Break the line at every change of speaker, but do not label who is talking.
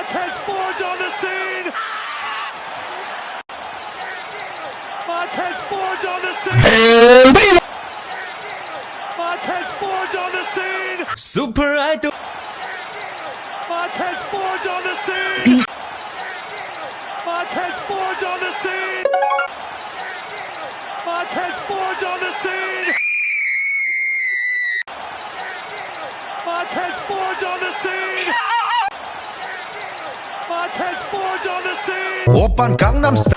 Montez Ford's on the scene. Montez Ford's on the scene. Montez Ford's on the scene.
Super Idol.
Montez Ford's on the scene. Montez Ford's on the scene. Montez Ford's on the scene. Montez Ford's on the scene. Montez Ford's on the scene.
오빤 강남스타일.